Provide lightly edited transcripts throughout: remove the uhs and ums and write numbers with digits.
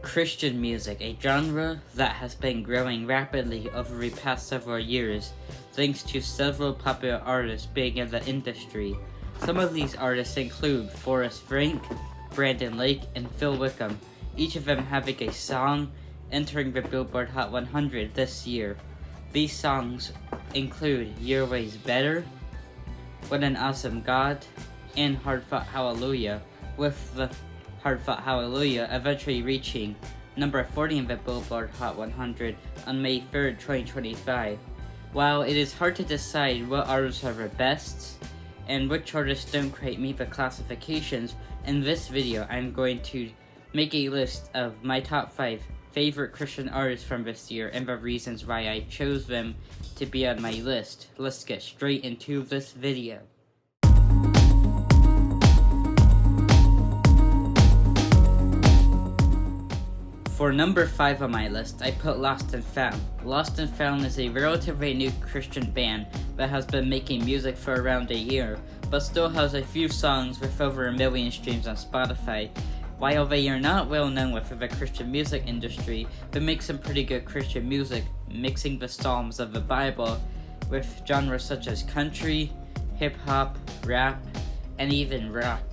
Christian music, a genre that has been growing rapidly over the past several years, thanks to several popular artists being in the industry. Some of these artists include Forrest Frank, Brandon Lake, and Phil Wickham, each of them having a song entering the Billboard Hot 100 this year. These songs include Your Way's Better, What an Awesome God, and Hard Fought Hallelujah, with the Hard Fought Hallelujah eventually reaching number 40 in the Billboard Hot 100 on May 3rd, 2025. While it is hard to decide what artists are the best and which artists don't quite meet the classifications, in this video I'm going to make a list of my top 5 favorite Christian artists from this year and the reasons why I chose them to be on my list. Let's get straight into this video. For number 5 on my list, I put Lost and Found. Lost and Found is a relatively new Christian band that has been making music for around a year, but still has a few songs with over 1 million streams on Spotify. While they are not well known within the Christian music industry, they make some pretty good Christian music, mixing the Psalms of the Bible with genres such as country, hip-hop, rap, and even rock.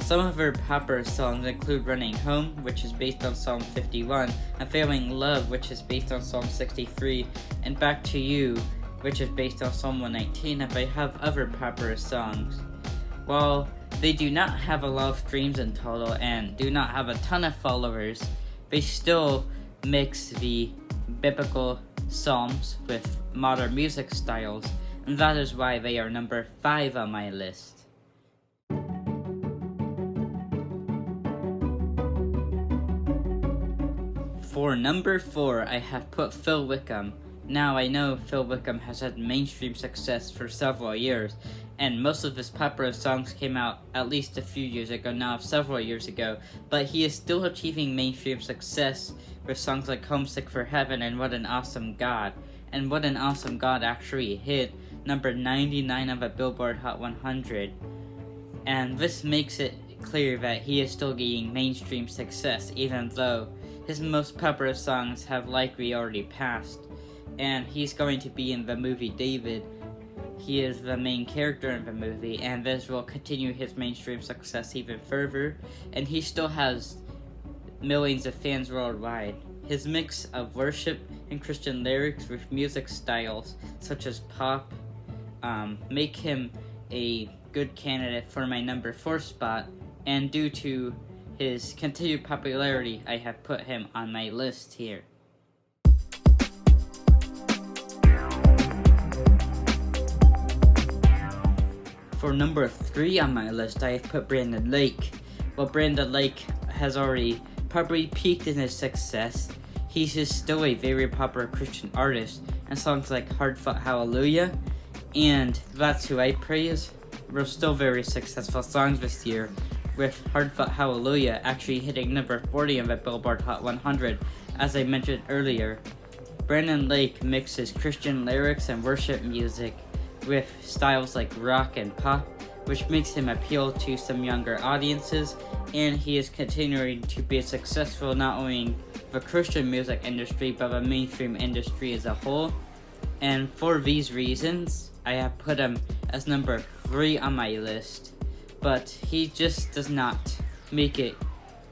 Some of her popular songs include Running Home, which is based on Psalm 51, and Failing Love, which is based on Psalm 63, and Back to You, which is based on Psalm 119, and they have other popular songs. While they do not have a lot of streams in total and do not have a ton of followers, they still mix the biblical psalms with modern music styles, and that is why they are number 5 on my list. For number 4, I have put Phil Wickham. Now, I know Phil Wickham has had mainstream success for several years, and most of his popular songs came out at least a few years ago, now several years ago, but he is still achieving mainstream success with songs like Homesick for Heaven and What an Awesome God. And What an Awesome God actually hit number 99 on the Billboard Hot 100. And this makes it clear that he is still gaining mainstream success, even though his most popular songs have likely already passed. And he's going to be in the movie David. He is the main character in the movie, and this will continue his mainstream success even further, and he still has millions of fans worldwide. His mix of worship and Christian lyrics with music styles such as pop make him a good candidate for my number 4 spot, and due to his continued popularity, I have put him on my list here. For number 3 on my list, I have put Brandon Lake. While Brandon Lake has already probably peaked in his success, he's still a very popular Christian artist, and songs like Hard Fought Hallelujah and That's Who I Praise were still very successful songs this year, with Hard Fought Hallelujah actually hitting number 40 on the Billboard Hot 100, as I mentioned earlier. Brandon Lake mixes Christian lyrics and worship music with styles like rock and pop, which makes him appeal to some younger audiences, and he is continuing to be successful not only in the Christian music industry, but the mainstream industry as a whole. And for these reasons, I have put him as number 3 on my list, but he just does not make it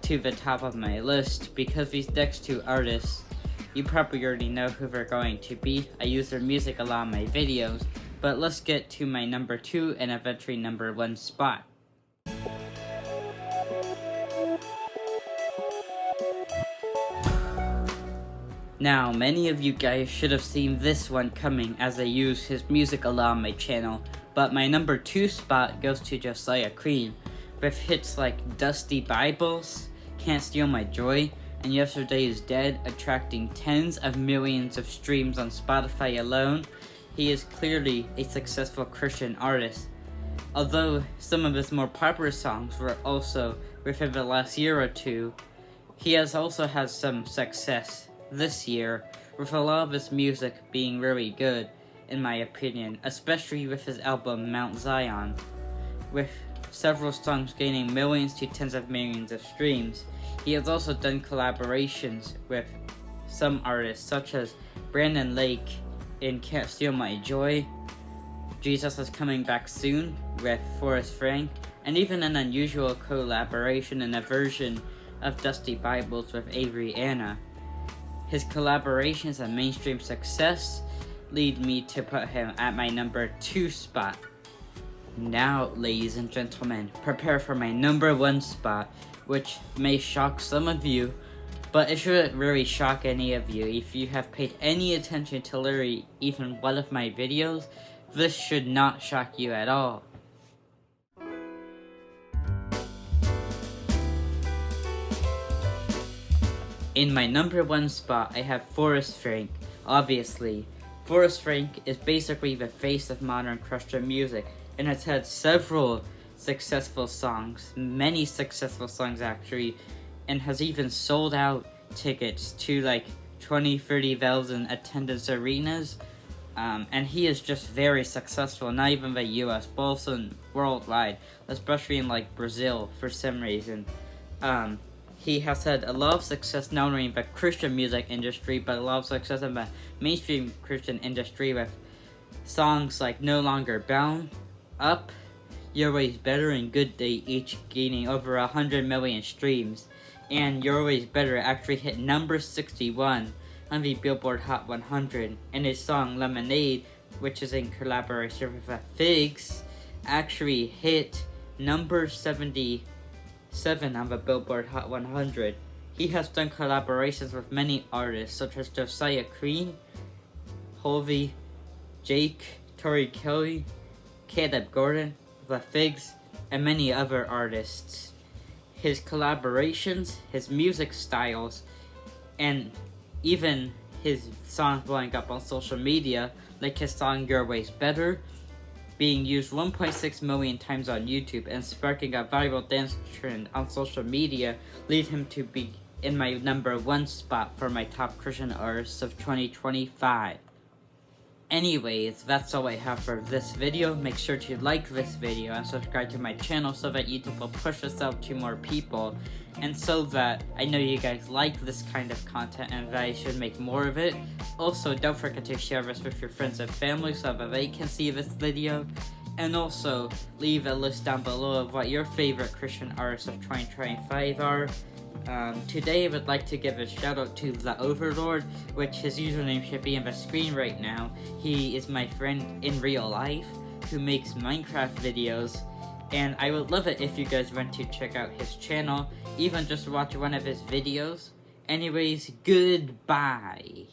to the top of my list because these next 2 artists, you probably already know who they're going to be. I use their music a lot in my videos, but let's get to my number 2 and eventually number 1 spot. Now, many of you guys should have seen this one coming as I use his music a lot on my channel, but my number 2 spot goes to Josiah Queen, with hits like Dusty Bibles, Can't Steal My Joy, and Yesterday Is Dead attracting tens of millions of streams on Spotify alone. He is clearly a successful Christian artist. Although some of his more popular songs were also within the last year or two, he has also had some success this year, with a lot of his music being really good, in my opinion, especially with his album Mount Zion, with several songs gaining millions to tens of millions of streams. He has also done collaborations with some artists such as Brandon Lake in Can't Steal My Joy, Jesus Is Coming Back Soon with Forrest Frank, and even an unusual collaboration in a version of Dusty Bibles with Avery Anna. His collaborations and mainstream success lead me to put him at my number 2 spot. Now, ladies and gentlemen, prepare for my number 1 spot, which may shock some of you, but it shouldn't really shock any of you. If you have paid any attention to literally even one of my videos, this should not shock you at all. In my number 1 spot, I have Forrest Frank. Obviously, Forrest Frank is basically the face of modern Christian music, and has had several successful songs, many successful songs actually, and has even sold out tickets to like 20-30,000 attendance arenas. And he is just very successful, not even the US, but also worldwide, especially in like Brazil for some reason. He has had a lot of success not only in the Christian music industry, but a lot of success in the mainstream Christian industry with songs like No Longer Bound, Up, Your Way's Better, and Good Day, each gaining over 100 million streams. And Your Way's Better actually hit number 61 on the Billboard Hot 100, and his song Lemonade, which is in collaboration with the Figs, actually hit number 77 on the Billboard Hot 100. He has done collaborations with many artists such as Josiah Crean, Hovey, Jake, Tori Kelly, Caleb Gordon, the Figs, and many other artists. His collaborations, his music styles, and even his songs blowing up on social media, like his song Your Way's Better, being used 1.6 million times on YouTube and sparking a viral dance trend on social media, lead him to be in my number 1 spot for my top Christian artists of 2025. Anyways, that's all I have for this video. Make sure to like this video and subscribe to my channel so that YouTube will push this out to more people, and so that I know you guys like this kind of content and that I should make more of it. Also, don't forget to share this with your friends and family so that they can see this video, and also leave a list down below of what your favorite Christian artists of 2025 are. Today I would like to give a shout out to The Overlord, which his username should be on the screen right now. He is my friend in real life who makes Minecraft videos, and I would love it if you guys went to check out his channel, even just watch one of his videos. Anyways, goodbye.